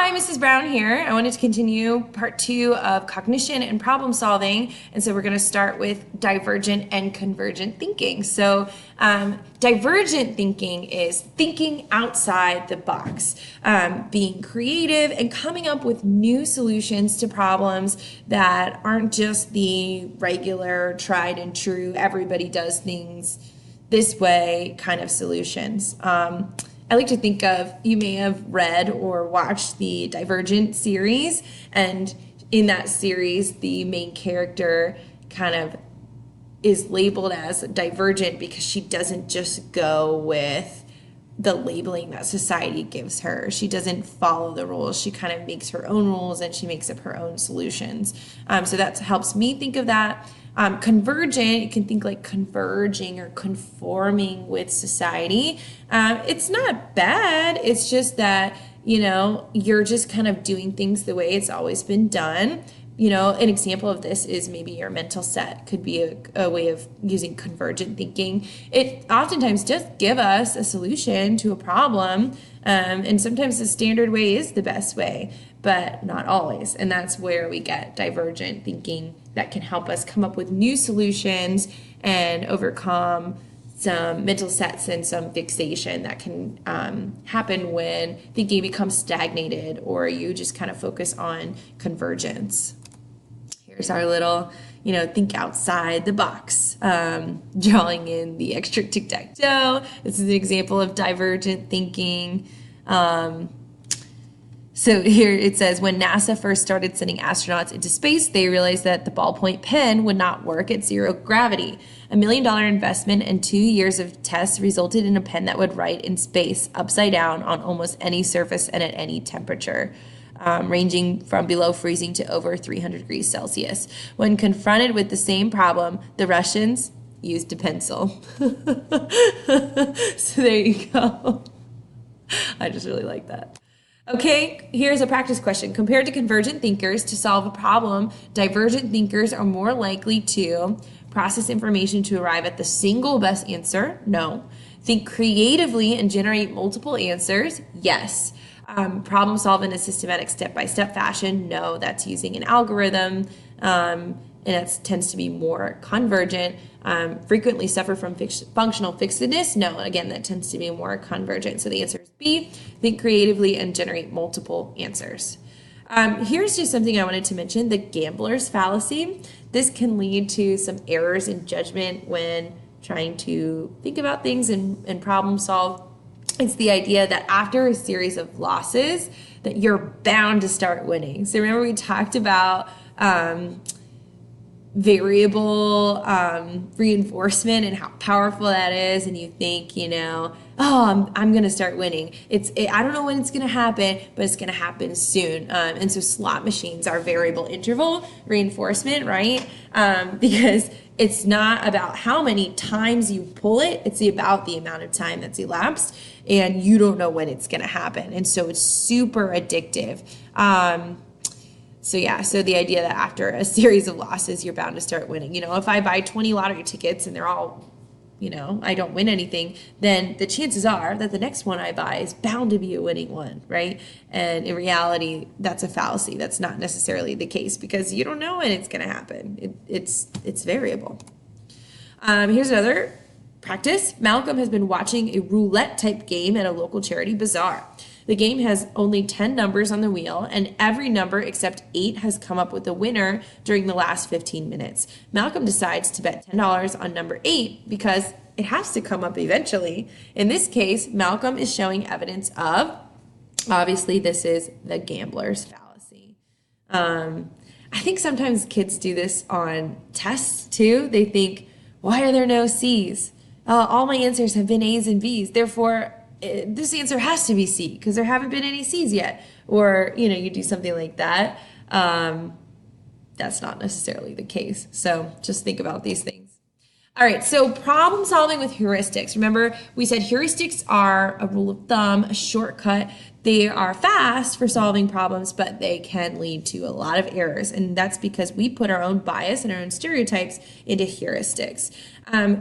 Hi, Mrs. Brown here. I wanted to continue part 2 of cognition and problem solving. And so we're going to start with divergent and convergent thinking. So divergent thinking is thinking outside the box, being creative and coming up with new solutions to problems that aren't just the regular, tried and true, everybody does things this way kind of solutions. I like to think of, you may have read or watched the Divergent series, and in that series, the main character kind of is labeled as divergent because she doesn't just go with the labeling that society gives her. She doesn't follow the rules. She kind of makes her own rules and she makes up her own solutions. So that helps me think of that. Convergent, you can think like converging or conforming with society. It's not bad. It's just that, you're just kind of doing things the way it's always been done. An example of this is maybe your mental set could be a way of using convergent thinking. It oftentimes does give us a solution to a problem, and sometimes the standard way is the best way, but not always. And that's where we get divergent thinking that can help us come up with new solutions and overcome some mental sets and some fixation that can happen when thinking becomes stagnated or you just kind of focus on convergence. Here's our little, think outside the box, drawing in the extra tic-tac-toe. This is an example of divergent thinking. So here it says, when NASA first started sending astronauts into space, they realized that the ballpoint pen would not work at zero gravity. $1 million investment and 2 years of tests resulted in a pen that would write in space upside down on almost any surface and at any temperature, ranging from below freezing to over 300 degrees Celsius. When confronted with the same problem, the Russians used a pencil. So there you go. I just really like that. Okay, here's a practice question. Compared to convergent thinkers, to solve a problem, divergent thinkers are more likely to process information to arrive at the single best answer. No. Think creatively and generate multiple answers. Yes. Problem solve in a systematic step-by-step fashion. No, that's using an algorithm. And that tends to be more convergent. Frequently suffer from functional fixedness. No, again, that tends to be more convergent. So the answer is B, think creatively and generate multiple answers. Here's just something I wanted to mention, the gambler's fallacy. This can lead to some errors in judgment when trying to think about things and problem solve. It's the idea that after a series of losses, that you're bound to start winning. So remember we talked about variable reinforcement and how powerful that is, and you think, I'm going to start winning. I don't know when it's going to happen, but it's going to happen soon. And so slot machines are variable interval reinforcement, right? Because it's not about how many times you pull it, it's about the amount of time that's elapsed, and you don't know when it's going to happen. And so it's super addictive. So the idea that after a series of losses, you're bound to start winning. If I buy 20 lottery tickets and they're all, I don't win anything, then the chances are that the next one I buy is bound to be a winning one, right? And in reality, that's a fallacy. That's not necessarily the case because you don't know when it's going to happen. It's variable. Here's another practice. Malcolm has been watching a roulette-type game at a local charity bazaar. The game has only 10 numbers on the wheel, and every number except 8 has come up with a winner during the last 15 minutes. Malcolm decides to bet $10 on number 8 because it has to come up eventually. In this case, Malcolm is showing evidence of, obviously this is the gambler's fallacy. I think sometimes kids do this on tests too. They think, why are there no C's? All my answers have been A's and B's, therefore this answer has to be C because there haven't been any C's yet. Or, you do something like that. That's not necessarily the case. So just think about these things. All right, so problem solving with heuristics. Remember, we said heuristics are a rule of thumb, a shortcut. They are fast for solving problems, but they can lead to a lot of errors. And that's because we put our own bias and our own stereotypes into heuristics.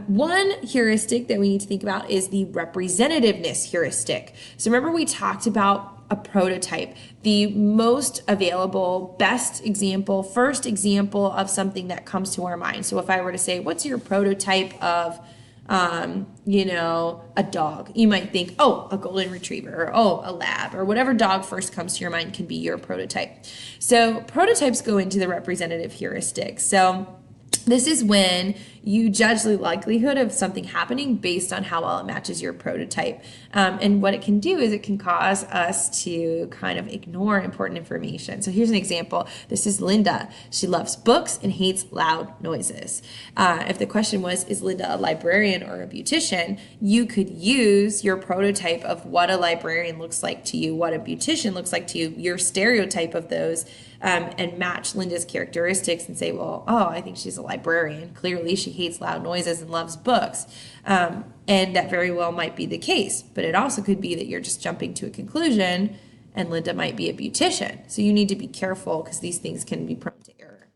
One heuristic that we need to think about is the representativeness heuristic. So remember we talked about a prototype, the most available, best example, first example of something that comes to our mind. So if I were to say, what's your prototype of, a dog? You might think, oh, a golden retriever, or oh, a lab, or whatever dog first comes to your mind can be your prototype. So prototypes go into the representative heuristic. So this is when you judge the likelihood of something happening based on how well it matches your prototype. And what it can do is it can cause us to kind of ignore important information. So here's an example. This is Linda. She loves books and hates loud noises. If the question was, is Linda a librarian or a beautician? You could use your prototype of what a librarian looks like to you, what a beautician looks like to you, your stereotype of those, and match Linda's characteristics and say, well, oh, I think she's a librarian. Clearly, she hates loud noises and loves books. And that very well might be the case. But it also could be that you're just jumping to a conclusion and Linda might be a beautician. So you need to be careful because these things can be prone to error.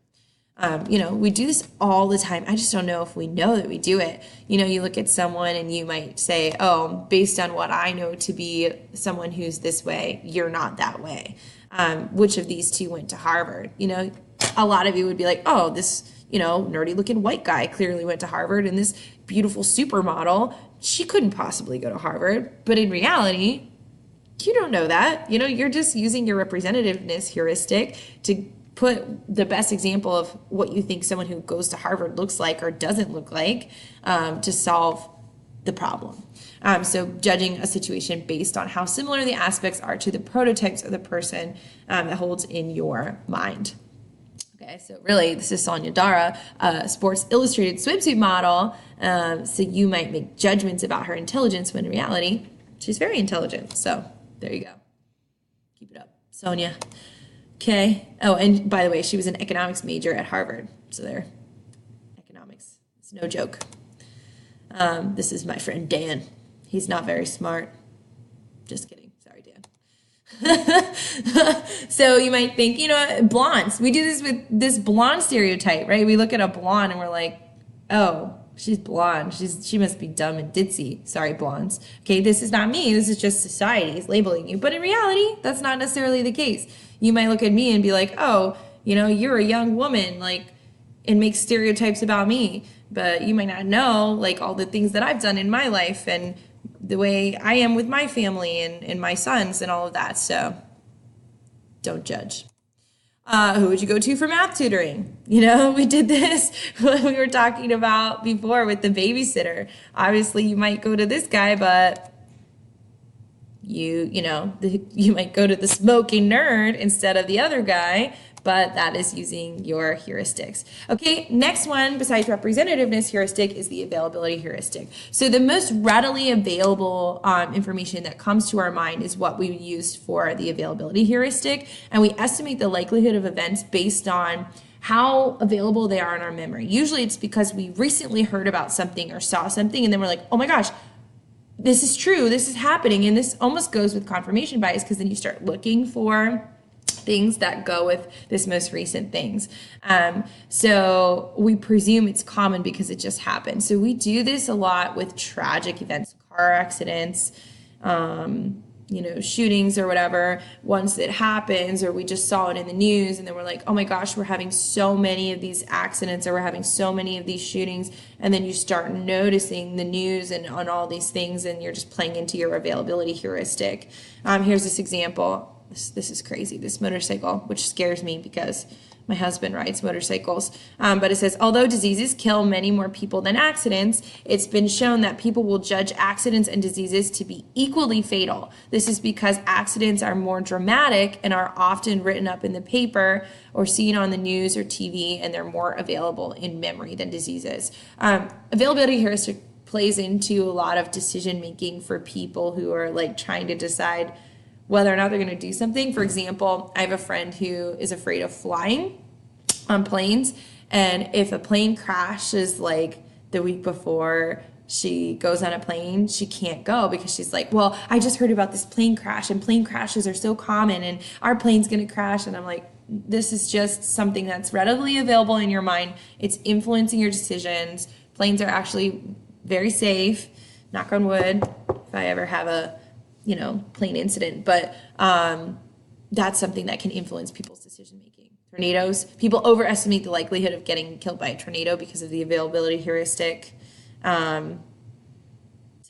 We do this all the time. I just don't know if we know that we do it. You look at someone and you might say, oh, based on what I know to be someone who's this way, you're not that way. Which of these two went to Harvard? A lot of you would be like, oh, this, nerdy looking white guy clearly went to Harvard, and this beautiful supermodel, she couldn't possibly go to Harvard. But in reality, you don't know that. You're just using your representativeness heuristic to put the best example of what you think someone who goes to Harvard looks like or doesn't look like to solve the problem. So judging a situation based on how similar the aspects are to the prototypes of the person that holds in your mind. Okay, so really, this is Sonia Dara, a Sports Illustrated swimsuit model. So you might make judgments about her intelligence when in reality, she's very intelligent. So there you go. Keep it up, Sonia. Okay. Oh, and by the way, she was an economics major at Harvard. So there, economics. It's no joke. This is my friend Dan. He's not very smart. Just kidding. Sorry, Dan. So you might think, blondes. We do this with this blonde stereotype, right? We look at a blonde and we're like, oh, she's blonde. She must be dumb and ditzy. Sorry, blondes. Okay, this is not me. This is just society labeling you. But in reality, that's not necessarily the case. You might look at me and be like, oh, you're a young woman, and make stereotypes about me. But you might not know, all the things that I've done in my life and the way I am with my family and my sons and all of that. So don't judge. Who would you go to for math tutoring? We did this when we were talking about before with the babysitter. Obviously, you might go to this guy, but you might go to the smoking nerd instead of the other guy, but that is using your heuristics. Okay, next one besides representativeness heuristic is the availability heuristic. So the most readily available information that comes to our mind is what we use for the availability heuristic, and we estimate the likelihood of events based on how available they are in our memory. Usually it's because we recently heard about something or saw something, and then we're like, oh my gosh, this is true, this is happening. And this almost goes with confirmation bias, because then you start looking for things that go with this most recent things. So we presume it's common because it just happened. So we do this a lot with tragic events, car accidents, shootings or whatever. Once it happens, or we just saw it in the news, and then we're like, oh my gosh, we're having so many of these accidents, or we're having so many of these shootings. And then you start noticing the news and on all these things, and you're just playing into your availability heuristic. Here's this example. This is crazy, this motorcycle, which scares me because my husband rides motorcycles. But it says, although diseases kill many more people than accidents, it's been shown that people will judge accidents and diseases to be equally fatal. This is because accidents are more dramatic and are often written up in the paper or seen on the news or TV, and they're more available in memory than diseases. Availability heuristic plays into a lot of decision making for people who are trying to decide whether or not they're going to do something. For example, I have a friend who is afraid of flying on planes, and if a plane crashes the week before she goes on a plane, she can't go because she's like, well, I just heard about this plane crash, and plane crashes are so common, and our plane's going to crash. And I'm like, this is just something that's readily available in your mind. It's influencing your decisions. Planes are actually very safe, knock on wood, if I ever have a you know, plain incident, but that's something that can influence people's decision making. Tornadoes, people overestimate the likelihood of getting killed by a tornado because of the availability heuristic. So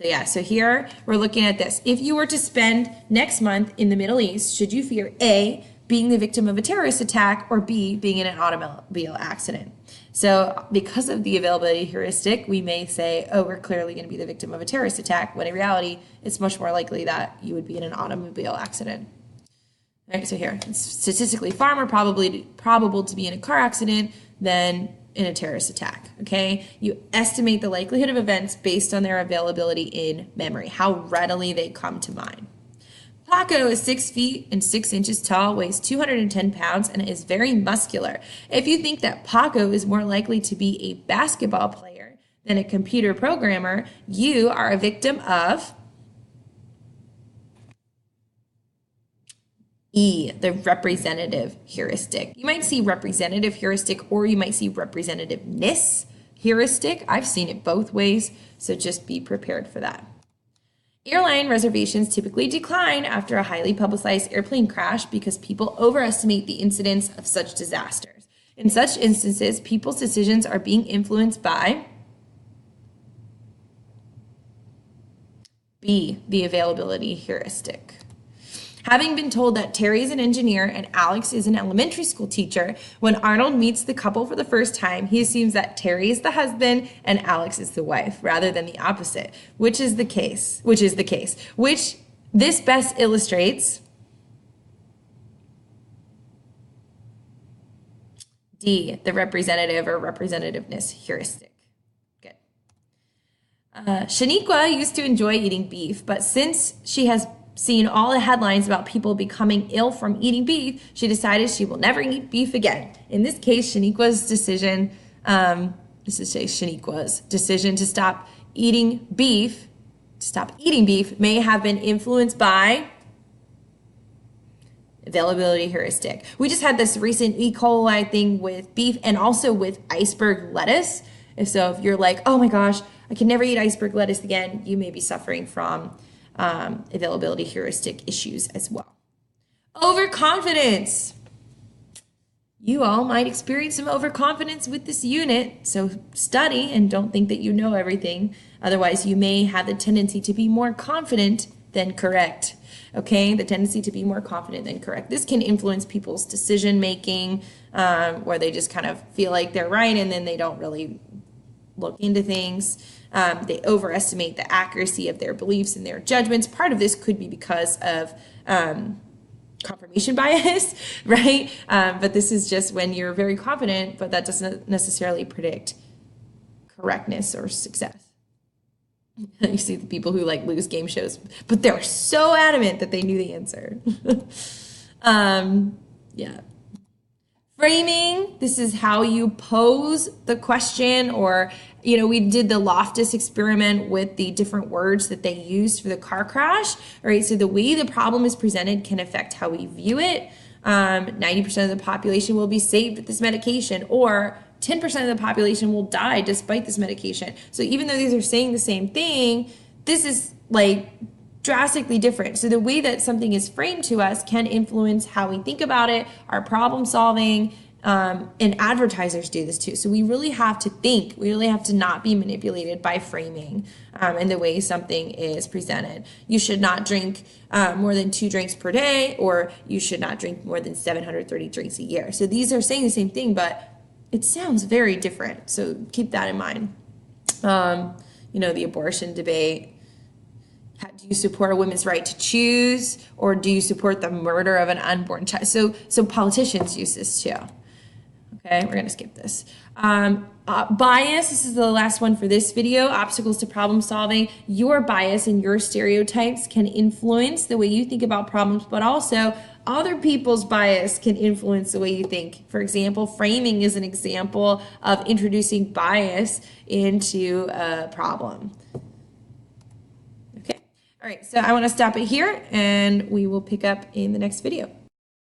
yeah, so here we're looking at this. If you were to spend next month in the Middle East, should you fear A, being the victim of a terrorist attack, or B, being in an automobile accident? So because of the availability heuristic, we may say, oh, we're clearly going to be the victim of a terrorist attack, when in reality, it's much more likely that you would be in an automobile accident. All right, so here, it's statistically far more probable to be in a car accident than in a terrorist attack, okay? You estimate the likelihood of events based on their availability in memory, how readily they come to mind. Paco is 6 feet and 6 inches tall, weighs 210 pounds, and is very muscular. If you think that Paco is more likely to be a basketball player than a computer programmer, you are a victim of E, the representative heuristic. You might see representative heuristic, or you might see representativeness heuristic. I've seen it both ways, so just be prepared for that. Airline reservations typically decline after a highly publicized airplane crash because people overestimate the incidence of such disasters. In such instances, people's decisions are being influenced by B, the availability heuristic. Having been told that Terry is an engineer and Alex is an elementary school teacher, when Arnold meets the couple for the first time, he assumes that Terry is the husband and Alex is the wife, rather than the opposite, which this best illustrates D, the representative or representativeness heuristic. Good. Shaniqua used to enjoy eating beef, but since she has seen all the headlines about people becoming ill from eating beef, she decided she will never eat beef again. In this case, Shaniqua's decision, to stop eating beef may have been influenced by availability heuristic. We just had this recent E. coli thing with beef and also with iceberg lettuce. If you're like, oh my gosh, I can never eat iceberg lettuce again, you may be suffering from availability heuristic issues as well. Overconfidence. You all might experience some overconfidence with this unit, so study and don't think that you know everything. Otherwise, you may have the tendency to be more confident than correct. Okay, the tendency to be more confident than correct. This can influence people's decision making, where they just kind of feel like they're right and then they don't really look into things. They overestimate the accuracy of their beliefs and their judgments. Part of this could be because of confirmation bias, right? But this is just when you're very confident, but that doesn't necessarily predict correctness or success. You see the people who like lose game shows, but they're so adamant that they knew the answer. Yeah. Framing, this is how you pose the question, or, you know, we did the Loftus experiment with the different words that they used for the car crash, right? So the way the problem is presented can affect how we view it. 90% of the population will be saved with this medication, or 10% of the population will die despite this medication. So even though these are saying the same thing, this is like drastically different. So the way that something is framed to us can influence how we think about it, our problem solving, and advertisers do this too. So we really have to think, we really have to not be manipulated by framing and the way something is presented. You should not drink more than 2 drinks per day, or you should not drink more than 730 drinks a year. So these are saying the same thing, but it sounds very different. So keep that in mind. You know, the abortion debate. Do you support a woman's right to choose, or do you support the murder of an unborn child? So politicians use this too. Okay, we're gonna skip this. Bias, this is the last one for this video, obstacles to problem solving. Your bias and your stereotypes can influence the way you think about problems, but also other people's bias can influence the way you think. For example, framing is an example of introducing bias into a problem. Okay, all right, so I wanna stop it here and we will pick up in the next video.